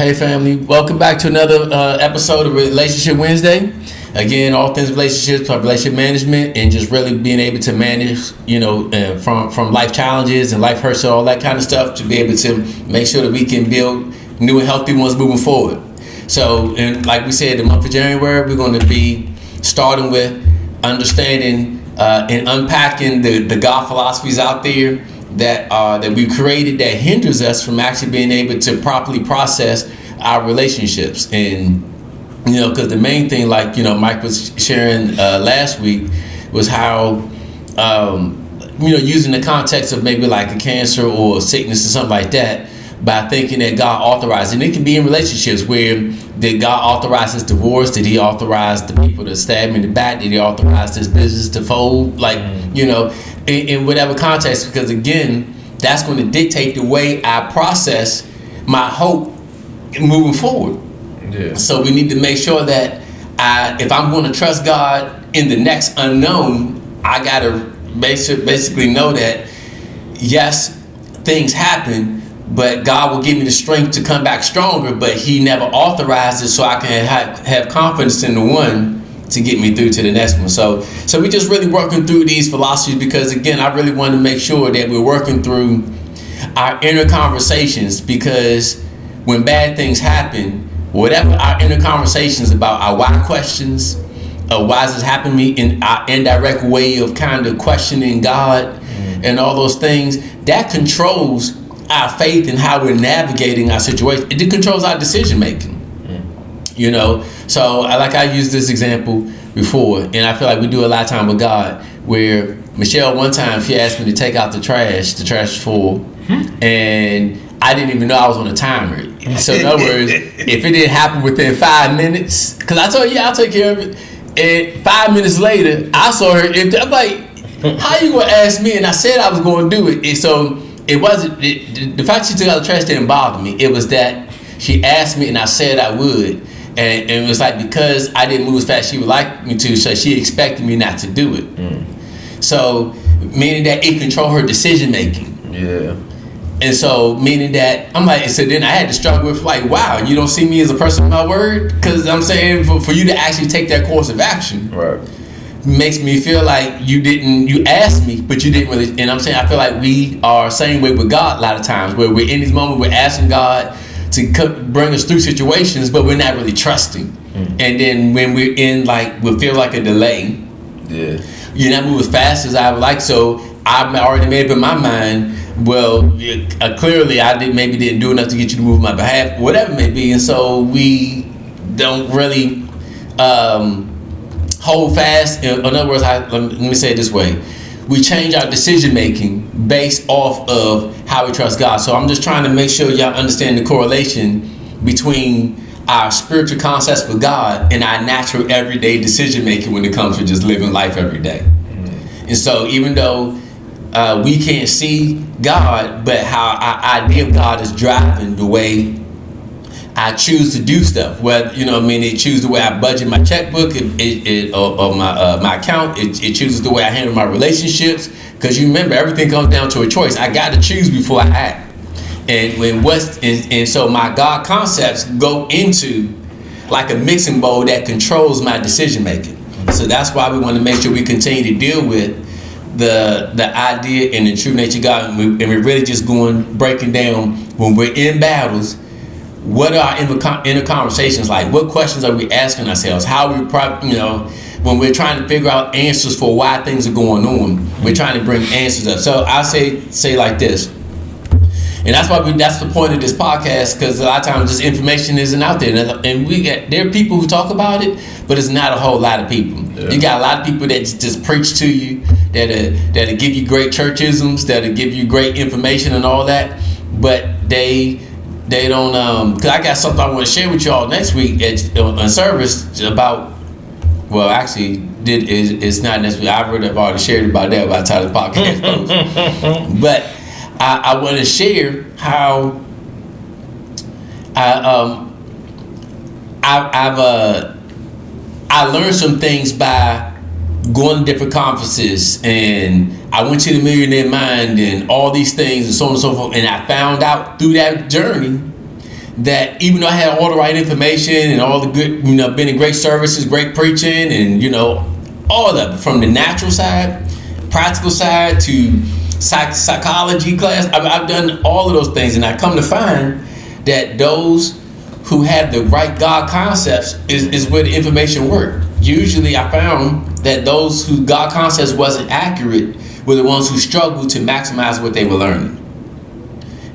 Hey family, welcome back to another episode of Relationship Wednesday. Again, all things relationships, relationship management, and just really being able to manage, from life challenges and life hurts and all that kind of stuff to be able to make sure that we can build new and healthy ones moving forward. So, and like we said, the month of January, we're going to be starting with understanding and unpacking the God philosophies out there that we've created that hinders us from actually being able to properly process our relationships. And because the main thing, like Mike was sharing last week, was how using the context of maybe like a cancer or a sickness or something like that, by thinking that God authorized, and it can be in relationships where did God authorize his divorce? Did he authorize the people to stab me in the back? Did he authorize this business to fold? In whatever context, because again, that's going to dictate the way I process my hope moving forward. Yeah. So we need to make sure that if I'm going to trust God in the next unknown, I got to basically know that yes, things happen, but God will give me the strength to come back stronger, but he never authorized it, so I can have confidence in the one to get me through to the next one. So we're just really working through these philosophies because, again, I really want to make sure that we're working through our inner conversations, because when bad things happen, whatever our inner conversations about our why questions, why does this happen to me, in our indirect way of kind of questioning God and all those things, that controls our faith and how we're navigating our situation. It controls our decision making. So I used this example before, and I feel like we do a lot of time with God, where Michelle, one time, she asked me to take out the trash is full, and I didn't even know I was on a timer. So in other words, if it didn't happen within 5 minutes, because I told you I'll take care of it, and 5 minutes later, I saw her empty. I'm like, how you gonna ask me? And I said I was going to do it. And so it wasn't, the fact she took out the trash didn't bother me. It was that she asked me and I said I would. And it was like, because I didn't move as fast as she would like me to, so she expected me not to do it. So, meaning that it controlled her decision making. Yeah. And so, meaning that, I'm like, so then I had to struggle with, like, wow, you don't see me as a person of my word? Because I'm saying, for you to actually take that course of action, right, makes me feel like you asked me, but you didn't really. And I'm saying, I feel like we are same way with God a lot of times, where we're in this moment, we're asking God to bring us through situations, but we're not really trusting. And then when we're in, like, we feel like a delay. Yeah. You're not moving as fast as I would like. So I've already made up in my mind, well, clearly I didn't do enough to get you to move on my behalf, whatever it may be. And so we don't really hold fast. In other words, let me say it this way. We change our decision making based off of how we trust God. So I'm just trying to make sure y'all understand the correlation between our spiritual concepts with God and our natural everyday decision making when it comes to just living life every day. And so even though we can't see God, but how our idea of God is driving the way I choose to do stuff. Whether it chooses the way I budget my checkbook, or my account. It chooses the way I handle my relationships. Because you remember, everything comes down to a choice. I got to choose before I act. And so my God concepts go into like a mixing bowl that controls my decision making. So that's why we want to make sure we continue to deal with the idea and the true nature of God, and we're really just breaking down when we're in battles. What are our inner conversations like? What questions are we asking ourselves? How we when we're trying to figure out answers for why things are going on, we're trying to bring answers up. So I say like this, and that's the point of this podcast, because a lot of times this information isn't out there, and there are people who talk about it, but it's not a whole lot of people. Yeah. You got a lot of people that just preach to you, that'll give you great churchisms, that'll give you great information and all that, but they don't, because I got something I want to share with y'all next week on service about, well, actually, it's not necessarily, I've already shared about that by the time the podcast goes. But I want to share how I learned some things by going to different conferences, and I went to the Millionaire Mind and all these things and so on and so forth, and I found out through that journey that even though I had all the right information and all the good, been in great services, great preaching, and all of it, from the natural side, practical side, to psychology class, I've done all of those things, and I come to find that those who have the right God concepts is where the information worked. Usually I found that those whose God concepts wasn't accurate were the ones who struggled to maximize what they were learning.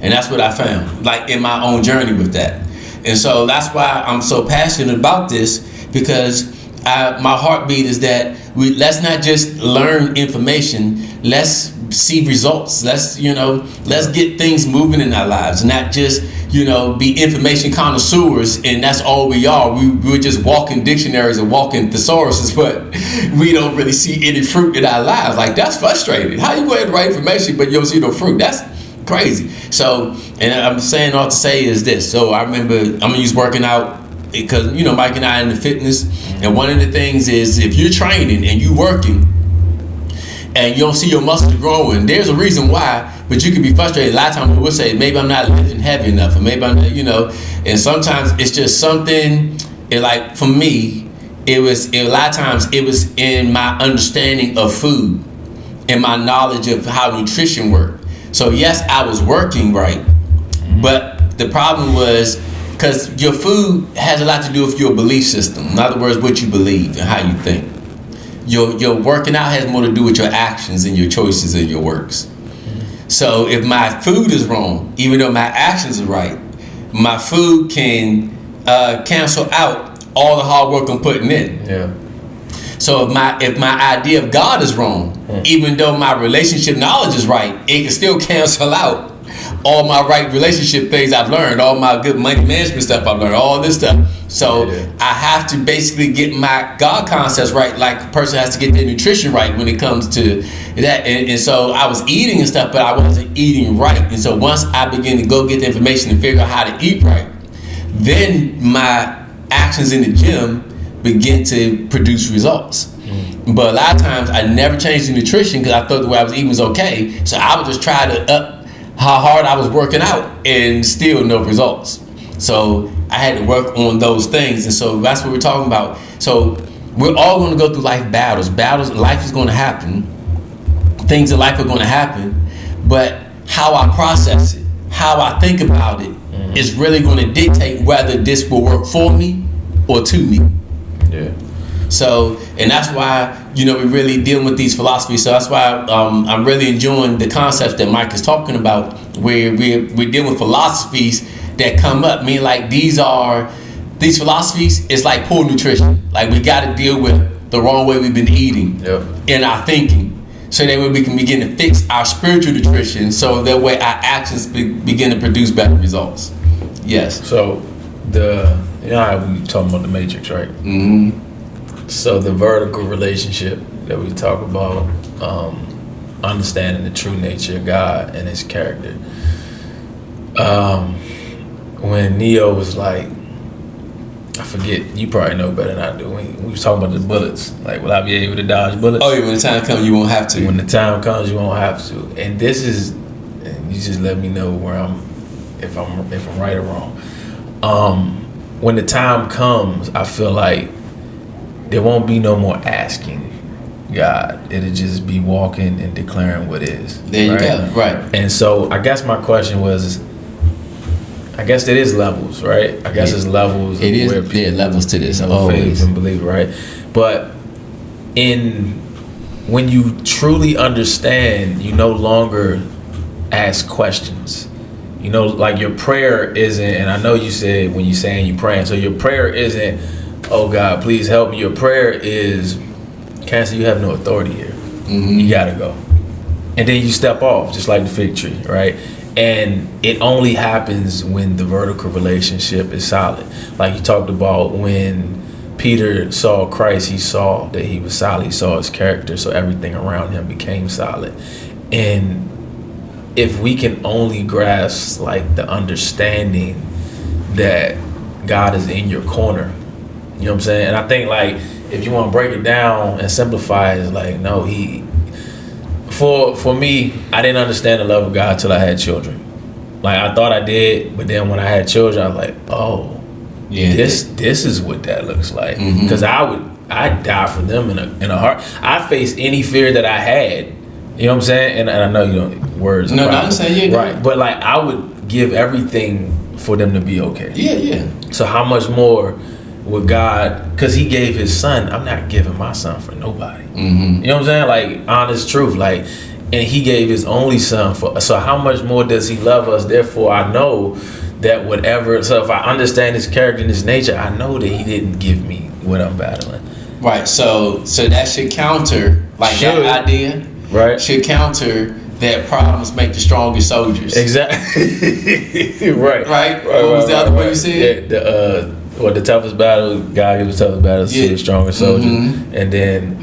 And that's what I found, like in my own journey with that. And so that's why I'm so passionate about this, because my heartbeat is that let's not just learn information, let's see results. Let's get things moving in our lives, not just be information connoisseurs, and that's all we are. We're just walking dictionaries and walking thesauruses, but we don't really see any fruit in our lives. Like, that's frustrating. How you get the right information but you don't see no fruit? That's crazy. So, and I'm saying all to say is this. So I remember, I'm gonna use working out, because Mike and I are in the fitness, and one of the things is, if you're training and you working and you don't see your muscles growing, there's a reason why, but you can be frustrated. A lot of times we'll say, maybe I'm not lifting heavy enough, or maybe I'm not, and sometimes it's just something, like for me, a lot of times it was in my understanding of food and my knowledge of how nutrition worked. So yes, I was working right, but the problem was, because your food has a lot to do with your belief system. In other words, what you believe and how you think. Your working out has more to do with your actions and your choices and your works. So if my food is wrong, even though my actions are right, my food can cancel out all the hard work I'm putting in. Yeah. So if my idea of God is wrong, even though my relationship knowledge is right, it can still cancel out all my right relationship things I've learned, all my good money management stuff I've learned, all this stuff. So I have to basically get my God concepts right, like a person has to get their nutrition right when it comes to that. And so I was eating and stuff, but I wasn't eating right. And so once I began to go get the information and figure out how to eat right, then my actions in the gym begin to produce results. But a lot of times I never changed the nutrition because I thought the way I was eating was okay. So I would just try to up how hard I was working out and still no results. So I had to work on those things. And so that's what we're talking about. So we're all going to go through life battles. Life is going to happen. Things in life are going to happen. But how I process it, how I think about it, is really going to dictate whether this will work for me or to me. Yeah. So, and that's why, we're really dealing with these philosophies. So that's why I'm really enjoying the concepts that Mike is talking about, where we're dealing with philosophies that come up. I mean, like these philosophies is like poor nutrition. Like, we got to deal with the wrong way we've been eating in our thinking, so that way we can begin to fix our spiritual nutrition, so that way our actions begin to produce better results. Yes. So how we talking about the matrix, right? Mm-hmm. So the vertical relationship that we talk about, understanding the true nature of God and His character. When Neo was like, I forget, you probably know better than I do. We was talking about the bullets. Like, will I be able to dodge bullets? Oh yeah, when the time comes, you won't have to. When the time comes, you won't have to. And and you just let me know if I'm right or wrong. When the time comes, I feel like there won't be no more asking God. It'll just be walking and declaring what is. There you go. Right. And so I guess my question was, I guess there is levels, right? I guess there's levels. It is. There are levels to this. Faith and belief, right? But when you truly understand, you no longer ask questions. Like your prayer isn't, and I know you said when you're saying you're praying, so your prayer isn't, oh God, please help me. Your prayer is, Cancer, you have no authority here. Mm-hmm. You gotta go. And then you step off, just like the fig tree, right? And it only happens when the vertical relationship is solid. Like you talked about, when Peter saw Christ, he saw that he was solid. He saw his character, so everything around him became solid. And if we can only grasp like the understanding that God is in your corner, you know what I'm saying? And I think, like, if you want to break it down and simplify it, it's like, no, for me, I didn't understand the love of God till I had children. Like I thought I did, but then when I had children, I was like, oh, Yeah. this is what that looks like. Because I'd die for them in a heart. I faced any fear that I had. You know what I'm saying? And I know you don't words. No, I'm saying yeah. Right, but like I would give everything for them to be okay. Yeah. So how much more would God? Because He gave His Son. I'm not giving my son for nobody. You know what I'm saying? Like honest truth. Like, and He gave His only Son for. So how much more does He love us? Therefore, I know that whatever. So if I understand His character and His nature, I know that He didn't give me what I'm battling. Right. So that should counter that idea. Right. Should counter that problems make the strongest soldiers. Exactly. right. What was the other way you said? Yeah, the toughest battle, God gives the toughest battle to the strongest soldier. And then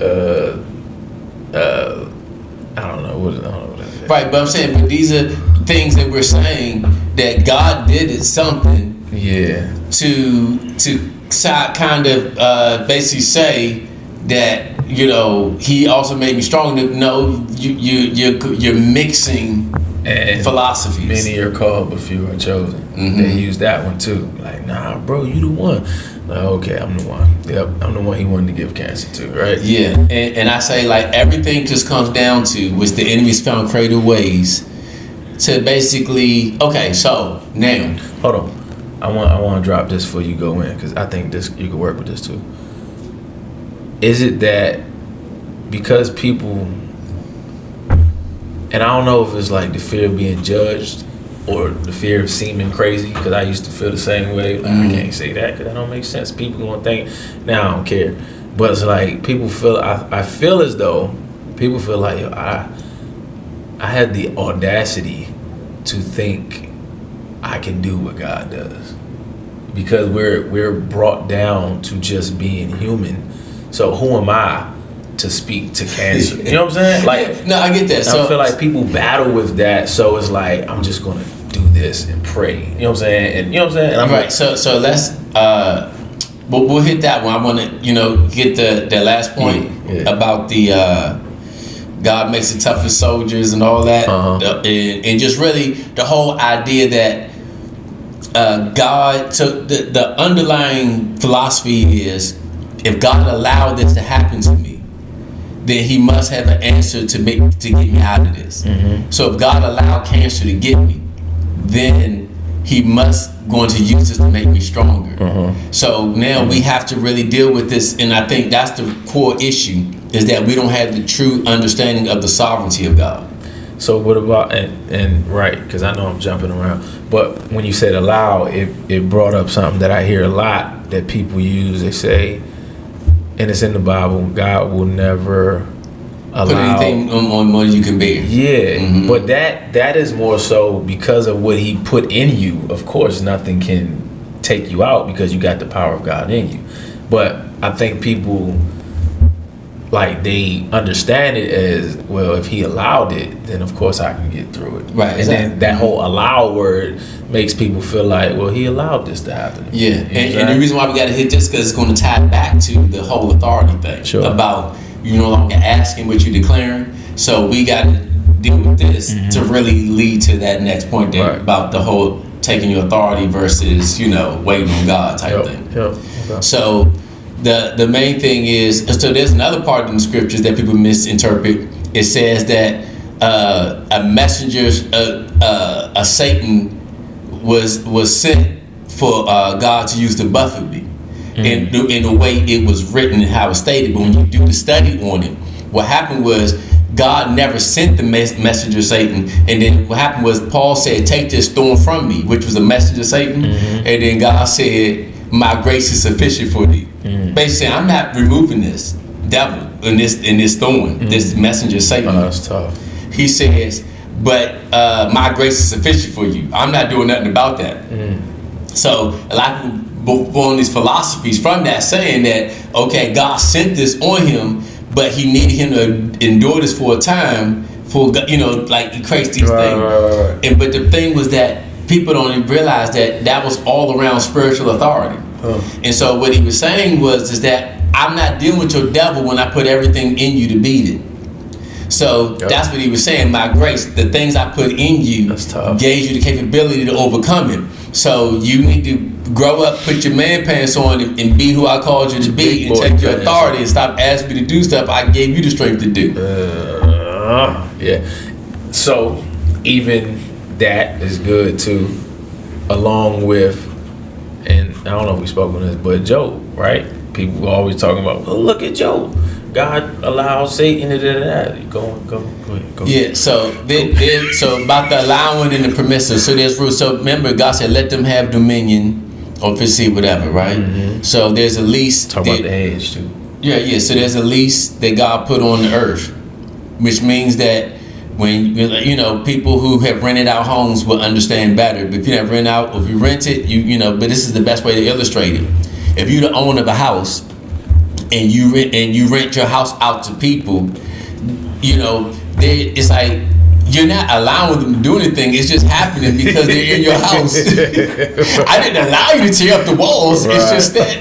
I don't know what that is. Right, but I'm saying, but these are things that we're saying that God did it something. Yeah. To kind of basically say that, you know, He also made me strong. No, you're mixing and philosophies. Many are called, but few are chosen. They use that one too. Like, nah, bro, you the one. Like, okay, I'm the one. Yep, I'm the one He wanted to give cancer to, right? Yeah, and I say like everything just comes down to which the enemy's found creative ways to basically. Okay, so now hold on. I want to drop this before you go in because I think this you could work with this too. Is it that because people, and I don't know if it's like the fear of being judged or the fear of seeming crazy, because I used to feel the same way. Like, I can't say that because that don't make sense. People gonna think, now I don't care. But it's like people feel, I feel as though people feel like, yo, I had the audacity to think I can do what God does. Because we're brought down to just being human. So who am I to speak to cancer? You know what I'm saying? Like, no, I get that. So I feel like people battle with that. So it's like, I'm just gonna do this and pray. You know what I'm saying? And you know what I'm saying? And I'm right. So let's we'll hit that one. I want to get the last point about the God makes the toughest soldiers and all that, and just really the whole idea that God. So the underlying philosophy is, if God allowed this to happen to me, then He must have an answer to get me out of this. So if God allowed cancer to get me, then He must going to use this to make me stronger. So now we have to really deal with this, and I think that's the core issue, is that we don't have the true understanding of the sovereignty of God. So what about, and right, because I know I'm jumping around, but when you said allow, it brought up something that I hear a lot that people use. They say, and it's in the Bible, God will never allow put anything on more than you can bear. Yeah, but that is more so because of what He put in you. Of course, nothing can take you out because you got the power of God in you. But I think people, like, they understand it as, well, if He allowed it, then of course I can get through it. Right. And then that whole allow word makes people feel like, well, He allowed this to happen. Yeah, and the reason why we got to hit this, because it's going to tie back to the whole authority thing. Sure. About you no longer asking what you're declaring. So we got to deal with this to really lead to that next point there, about the whole taking your authority versus, waiting on God type thing. Okay. So the main thing is, so there's another part in the scriptures that people misinterpret. It says that a messenger, a Satan was sent for God to use to buffet me. In the way it was written and how it's stated. But when you do the study on it, what happened was God never sent the messenger Satan. And then what happened was Paul said, take this thorn from me, which was a messenger Satan. And then God said, my grace is sufficient for thee. Basically, I'm not removing this devil in this thorn, this messenger Satan. Oh, that's tough. He says, but my grace is sufficient for you. I'm not doing nothing about that. So a lot of people born these philosophies from that, saying that, okay, God sent this on him, but He needed him to endure this for a time, like He creates these things. Right. And but the thing was that people don't even realize that was all around spiritual authority. And so what he was saying is that I'm not dealing with your devil when I put everything in you to beat it. So that's what he was saying. My grace, the things I put in you, That's tough. gave you the capability to overcome it. So you need to grow up, put your man pants on, and be who I called you to be, and Big boy take your pants. authority and stop asking me to do stuff I gave you the strength to do. Yeah. So even that is good too, along with, and I don't know if we spoke on this, but Job, right? People always talking about, well, look at Job. God allowed Satan to do that. Go ahead. Yeah, so so about the allowing and the permissive. So there's rules. So remember, God said, "Let them have dominion, or foresee whatever." Right. So there's a lease. Talk about the age too. Yeah. So there's a lease that God put on the earth, which means that when people who have rented out homes will understand better. But if you have rent out, or if you rent it, But this is the best way to illustrate it. If you're the owner of a house, and you rent your house out to people, it's like you're not allowing them to do anything. It's just happening because they're in your house. I didn't allow you to tear up the walls. Right. It's just that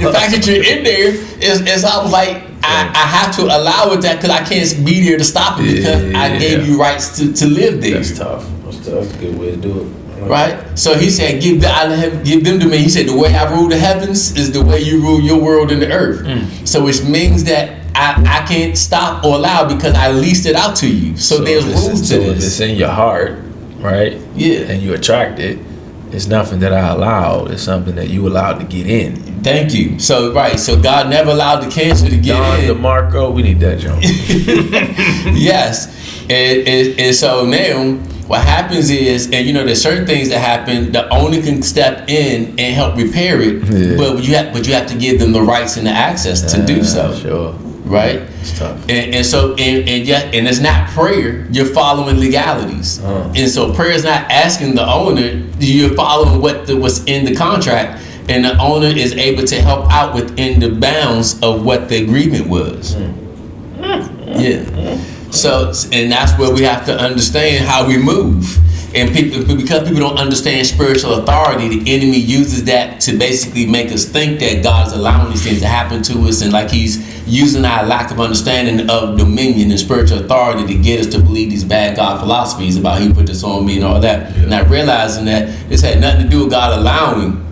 the fact that you're in there is I was like, I have to allow it that because I can't be there to stop it because I gave you rights to live there. That's tough. That's a good way to do it. Right? So he said, give them to me. He said, the way I rule the heavens is the way you rule your world and the earth. So which means that I can't stop or allow because I leased it out to you. So there's rules to this. If it's in your heart, right? Yeah. And you attract it, it's nothing that I allowed. It's something that you allowed to get in. Thank you. So so God never allowed the cancer to get in. DeMarco, we need that joint. Yes. And so now what happens is, and there's certain things that happen, the owner can step in and help repair it, but you have to give them the rights and the access to do so. Sure. Right? It's tough. And it's not prayer, you're following legalities. And so prayer is not asking the owner, you're following what's in the contract, and the owner is able to help out within the bounds of what the agreement was. Yeah. So, and that's where we have to understand how we move. And because people don't understand spiritual authority, the enemy uses that to basically make us think that God is allowing these things to happen to us, and like he's using our lack of understanding of dominion and spiritual authority to get us to believe these bad God philosophies about he put this on me and all that. Yeah. Not realizing that this had nothing to do with God allowing.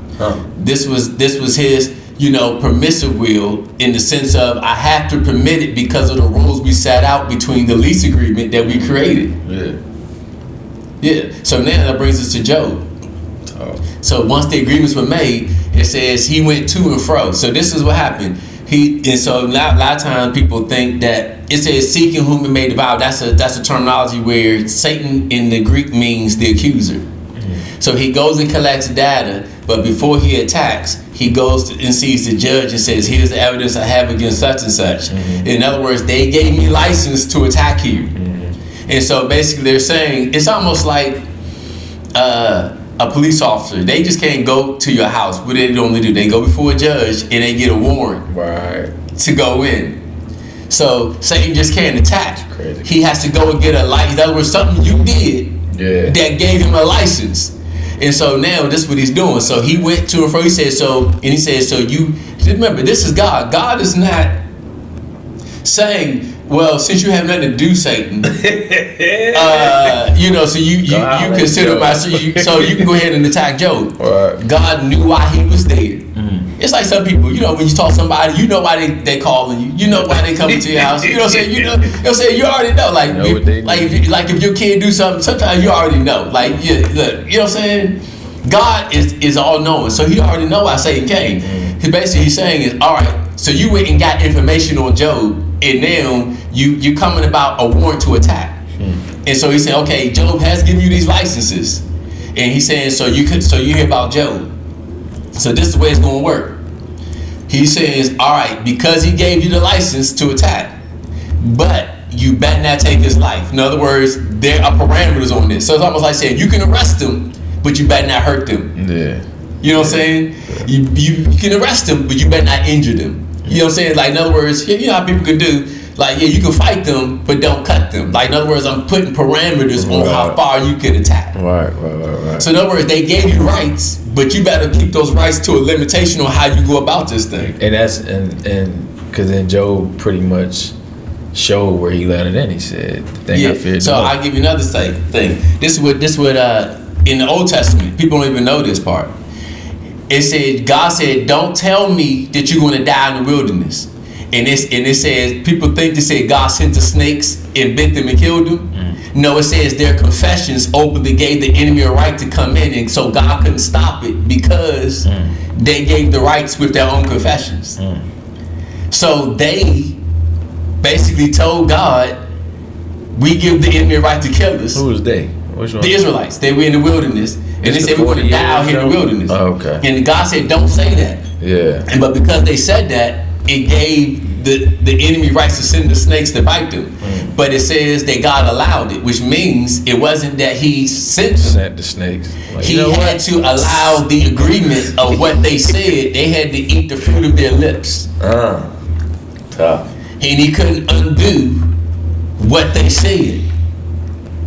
This was his permissive will, in the sense of I have to permit it because of the rules we set out between the lease agreement that we created. Yeah. So now that brings us to Job. So once the agreements were made, it says he went to and fro. So this is what happened. So a lot of times people think that it says seeking whom he may devour. That's a terminology where Satan in the Greek means the accuser. So he goes and collects data, but before he attacks, he goes and sees the judge and says, here's the evidence I have against such and such. In other words, they gave me license to attack you. And so basically they're saying, it's almost like a police officer. They just can't go to your house. What they normally do, they go before a judge and they get a warrant to go in. So Satan just can't attack. He has to go and get a license. In other words, something you did that gave him a license. And so now this is what he's doing. So he went to and fro. He said, so you remember, this is God. God is not saying, well, since you have nothing to do, Satan, so you consider so you can go ahead and attack Job. God knew why he was there. It's like some people, when you talk to somebody, why they calling you, why they coming to your house. You know what I'm saying? You already know. Like if your kid do something, sometimes you already know. Like, look, you know what I'm saying? God is all knowing, so he already know why Satan came. He's saying is, all right, so you went and got information on Job, and now you coming about a warrant to attack. And so he said, okay, Job has given you these licenses, and he's saying, so you hear about Job. So this is the way it's going to work. He says, all right, because he gave you the license to attack, but you better not take his life. In other words, there are parameters on this. So it's almost like saying you can arrest him, but you better not hurt them. Yeah. You know what I'm saying? You can arrest them, but you better not injure them. You know what I'm saying? Like, in other words, you know how people can do, like, you can fight them, but don't cut them. Like, in other words, I'm putting parameters on how far you can attack. Right. So in other words, they gave you rights, but you better keep those rights to a limitation on how you go about this thing. And that's, and because then Job pretty much showed where he let it in. He said, "The thing I feared." So I'll give you another thing. This is what in the Old Testament people don't even know this part. It said God said, "Don't tell me that you're going to die in the wilderness." And it says people think they say God sent the snakes and bit them and killed them. No, it says their confessions openly gave the enemy a right to come in, and so God couldn't stop it because they gave the rights with their own confessions. So they basically told God, "We give the enemy a right to kill us." Who was they? Which one? The Israelites. They were in the wilderness, and they said, "We're going to die out here in the wilderness." Oh, okay. And God said, "Don't say that." Yeah. But because they said that, it gave the enemy rights to send the snakes to bite them. But it says that God allowed it, which means it wasn't that he sent them. The snakes. Like, He had to allow the agreement of what they said. They had to eat the fruit of their lips. Tough. And he couldn't undo what they said.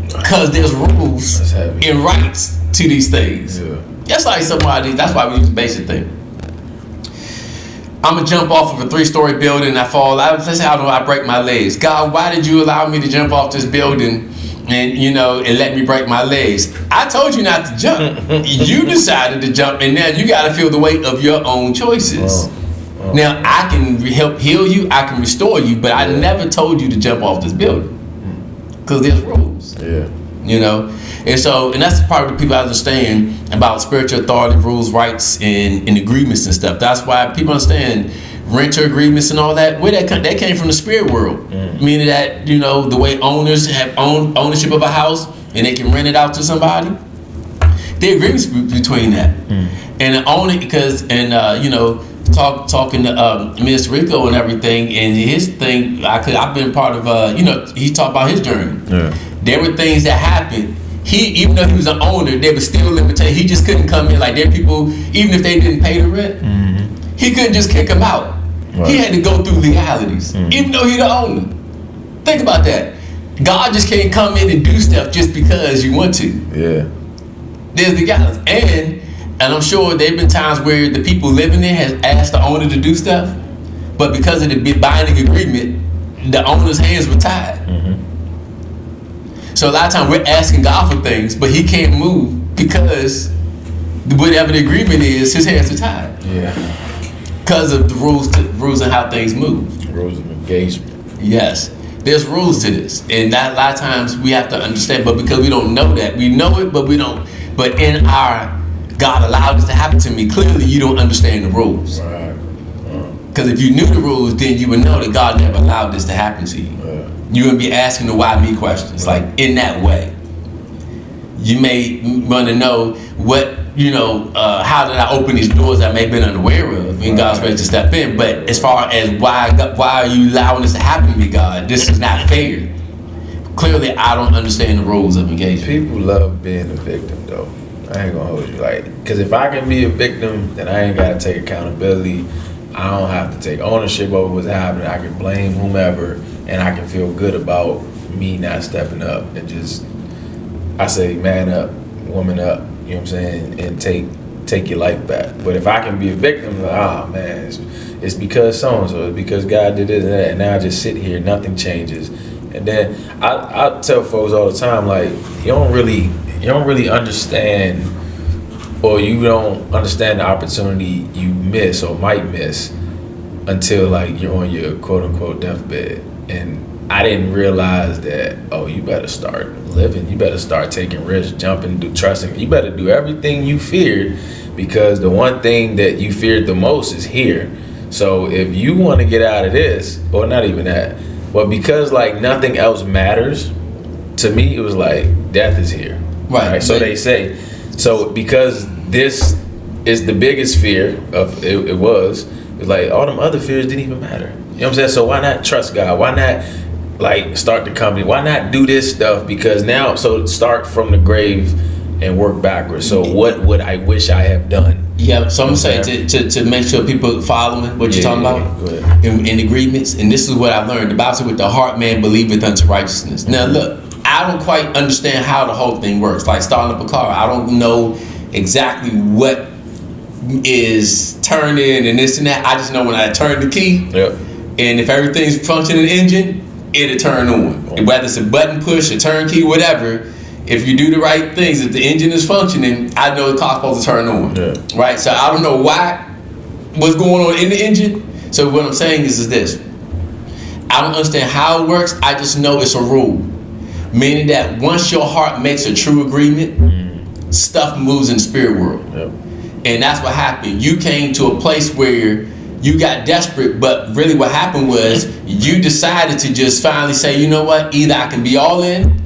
Because there's rules and rights to these things. Yeah. That's like somebody, that's why we use the basic thing. I'm gonna jump off of a 3-story building and I fall. Let's say I break my legs. God, why did you allow me to jump off this building and let me break my legs? I told you not to jump. You decided to jump, and now you gotta feel the weight of your own choices. Now I can help heal you, I can restore you, but I never told you to jump off this building. Because there's rules. Yeah. And that's the part that people understand about spiritual authority, rules, rights, and agreements and stuff. That's why people understand renter agreements and all that. Where that came from the spirit world, meaning that the way owners have ownership of a house and they can rent it out to somebody. The agreements between that and the owner, talking to Miss Rico and everything, and his thing. I've been part of. He talked about his journey. Yeah. There were things that happened. Even though he was an owner, there was still limitations. He just couldn't come in. Like there are people, even if they didn't pay the rent, he couldn't just kick them out. Right. He had to go through legalities, even though he's the owner. Think about that. God just can't come in and do stuff just because you want to. Yeah. There's legalities, and I'm sure there have been times where the people living there has asked the owner to do stuff, but because of the binding agreement, the owner's hands were tied. So a lot of times we're asking God for things, but he can't move because whatever the agreement is, his hands are tied. Yeah. Because of the rules and how things move. Rules of engagement. Yes. There's rules to this. And that a lot of times we have to understand, but because we don't know that. We know it, but we don't. But in our God allowed this to happen to me, clearly you don't understand the rules. Right. Because if you knew the rules, then you would know that God never allowed this to happen to you. You would be asking the why me questions, like in that way. You may want to know what, how did I open these doors I may have been unaware of, and God's ready to step in. But as far as why are you allowing this to happen to me, God? This is not fair. Clearly, I don't understand the rules of engagement. People love being a victim, though. I ain't gonna hold you, because if I can be a victim, then I ain't gotta take accountability. I don't have to take ownership over what's happening. I can blame whomever, and I can feel good about me not stepping up and just, I say, man up, woman up, you know what I'm saying, and take your life back. But if I can be a victim, man, it's because so-and-so, it's because God did this and that, and now I just sit here, nothing changes. And then I tell folks all the time, you don't really understand, or you don't understand the opportunity you miss or might miss until you're on your quote unquote deathbed. And I didn't realize that, you better start living, you better start taking risks, jumping, trusting, you better do everything you feared, because the one thing that you feared the most is here. So if you want to get out of this, or not even that, but because nothing else matters, to me it was death is here. Right. So they say, so because this is the biggest fear of it was all them other fears didn't even matter. You know what I'm saying? So why not trust God? Why not start the company? Why not do this stuff? Because now, so start from the grave and work backwards. So what would I wish I have done? Yeah, so I'm saying to make sure people following what you're talking about in agreements. And this is what I've learned. The Bible said, with the heart man believeth unto righteousness. Now look, I don't quite understand how the whole thing works. Like starting up a car, I don't know exactly what is turning and this and that. I just know when I turn the key, and if everything's functioning engine, it'll turn on. Whether it's a button push, a turn key, whatever, if you do the right things, if the engine is functioning, I know the car's supposed to turn on. Yeah. Right? So I don't know what's going on in the engine. So what I'm saying is this. I don't understand how it works. I just know it's a rule. Meaning that once your heart makes a true agreement, stuff moves in the spirit world. Yep. And that's what happened. You came to a place where you got desperate, but really what happened was you decided to just finally say, you know what, either I can be all in,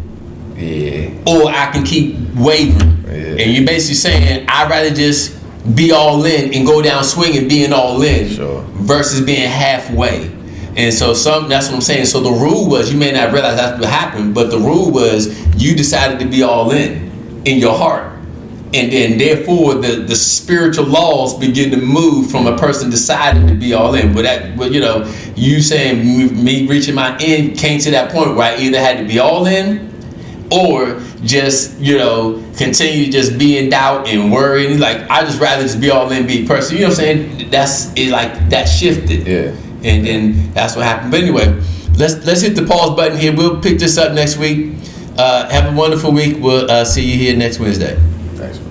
or I can keep wavering. And you're basically saying, I'd rather just be all in and go down swinging, being all in, versus being halfway. And so that's what I'm saying. So the rule was, you may not realize that's what happened, but the rule was you decided to be all in your heart. And then therefore the spiritual laws begin to move from a person deciding to be all in. But you know, you saying me reaching my end came to that point where I either had to be all in or just, you know, continue to just be in doubt and worry. And like, I just rather just be all in, be a person. You know what I'm saying? That shifted. Yeah. And then that's what happened. But anyway, let's hit the pause button here. We'll pick this up next week. Have a wonderful week. We'll see you here next Wednesday. Thanks, man.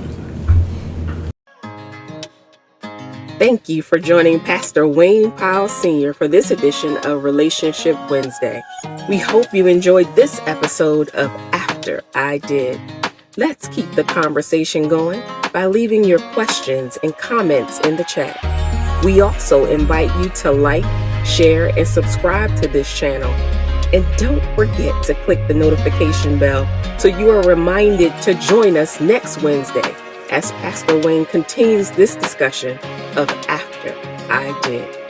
Thank you for joining Pastor Wayne Powell Sr. for this edition of Relationship Wednesday. We hope you enjoyed this episode of After I Did. Let's keep the conversation going by leaving your questions and comments in the chat. We also invite you to like, share, and subscribe to this channel. And don't forget to click the notification bell so you are reminded to join us next Wednesday as Pastor Wayne continues this discussion of After I Did.